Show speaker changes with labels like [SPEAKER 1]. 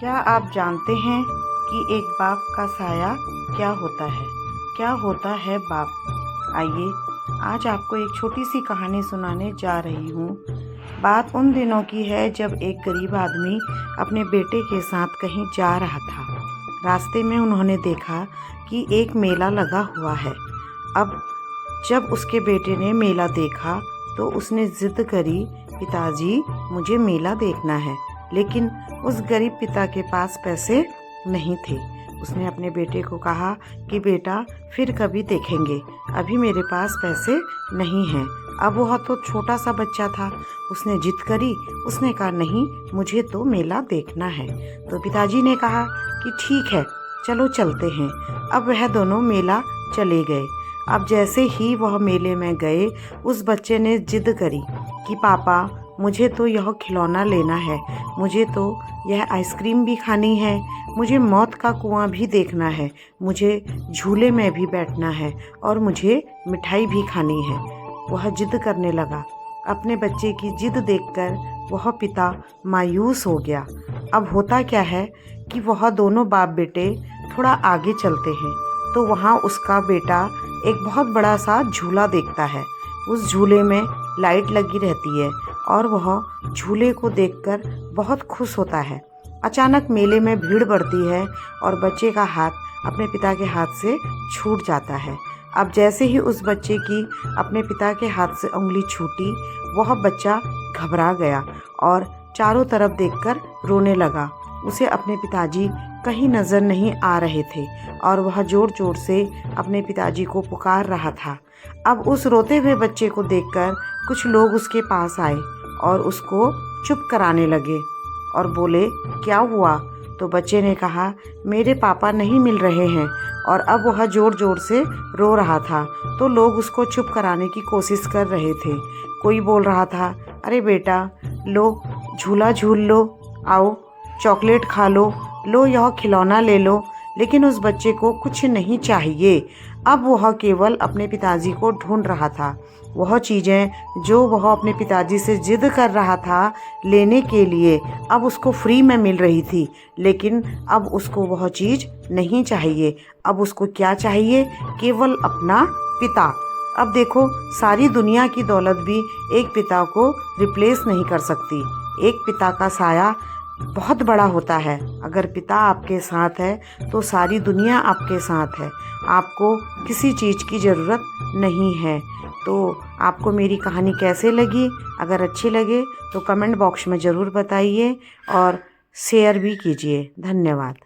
[SPEAKER 1] क्या आप जानते हैं कि एक बाप का साया क्या होता है? क्या होता है बाप? आइए आज आपको एक छोटी सी कहानी सुनाने जा रही हूँ। बात उन दिनों की है जब एक गरीब आदमी अपने बेटे के साथ कहीं जा रहा था। रास्ते में उन्होंने देखा कि एक मेला लगा हुआ है। अब जब उसके बेटे ने मेला देखा तो उसने ज़िद करी, पिताजी मुझे मेला देखना है। लेकिन उस गरीब पिता के पास पैसे नहीं थे। उसने अपने बेटे को कहा कि बेटा फिर कभी देखेंगे, अभी मेरे पास पैसे नहीं हैं। अब वह तो छोटा सा बच्चा था। उसने जिद करी, उसने कहा नहीं मुझे तो मेला देखना है। तो पिताजी ने कहा कि ठीक है चलो चलते हैं। अब वह दोनों मेला चले गए। अब जैसे ही वह मेले में गए उस बच्चे ने जिद करी कि पापा मुझे तो यह खिलौना लेना है, मुझे तो यह आइसक्रीम भी खानी है, मुझे मौत का कुआं भी देखना है, मुझे झूले में भी बैठना है और मुझे मिठाई भी खानी है। वह जिद करने लगा। अपने बच्चे की जिद देखकर वह पिता मायूस हो गया। अब होता क्या है कि वह दोनों बाप बेटे थोड़ा आगे चलते हैं तो वहाँ उसका बेटा एक बहुत बड़ा सा झूला देखता है। उस झूले में लाइट लगी रहती है और वह झूले को देखकर बहुत खुश होता है। अचानक मेले में भीड़ बढ़ती है और बच्चे का हाथ अपने पिता के हाथ से छूट जाता है। अब जैसे ही उस बच्चे की अपने पिता के हाथ से उंगली छूटी, वह बच्चा घबरा गया और चारों तरफ देखकर रोने लगा। उसे अपने पिताजी कहीं नज़र नहीं आ रहे थे और वह ज़ोर ज़ोर से अपने पिताजी को पुकार रहा था। अब उस रोते हुए बच्चे को देखकर कुछ लोग उसके पास आए और उसको चुप कराने लगे और बोले क्या हुआ? तो बच्चे ने कहा मेरे पापा नहीं मिल रहे हैं। और अब वह ज़ोर ज़ोर से रो रहा था तो लोग उसको चुप कराने की कोशिश कर रहे थे। कोई बोल रहा था अरे बेटा लो झूला झूल लो, आओ चॉकलेट खा लो यह खिलौना ले लो। लेकिन उस बच्चे को कुछ नहीं चाहिए। अब वह केवल अपने पिताजी को ढूंढ रहा था। वह चीज़ें जो वह अपने पिताजी से जिद कर रहा था लेने के लिए अब उसको फ्री में मिल रही थी, लेकिन अब उसको वह चीज़ नहीं चाहिए। अब उसको क्या चाहिए? केवल अपना पिता। अब देखो सारी दुनिया की दौलत भी एक पिता को रिप्लेस नहीं कर सकती। एक पिता का साया बहुत बड़ा होता है। अगर पिता आपके साथ है तो सारी दुनिया आपके साथ है। आपको किसी चीज़ की ज़रूरत नहीं है। तो आपको मेरी कहानी कैसे लगी? अगर अच्छी लगे तो कमेंट बॉक्स में ज़रूर बताइए और शेयर भी कीजिए। धन्यवाद।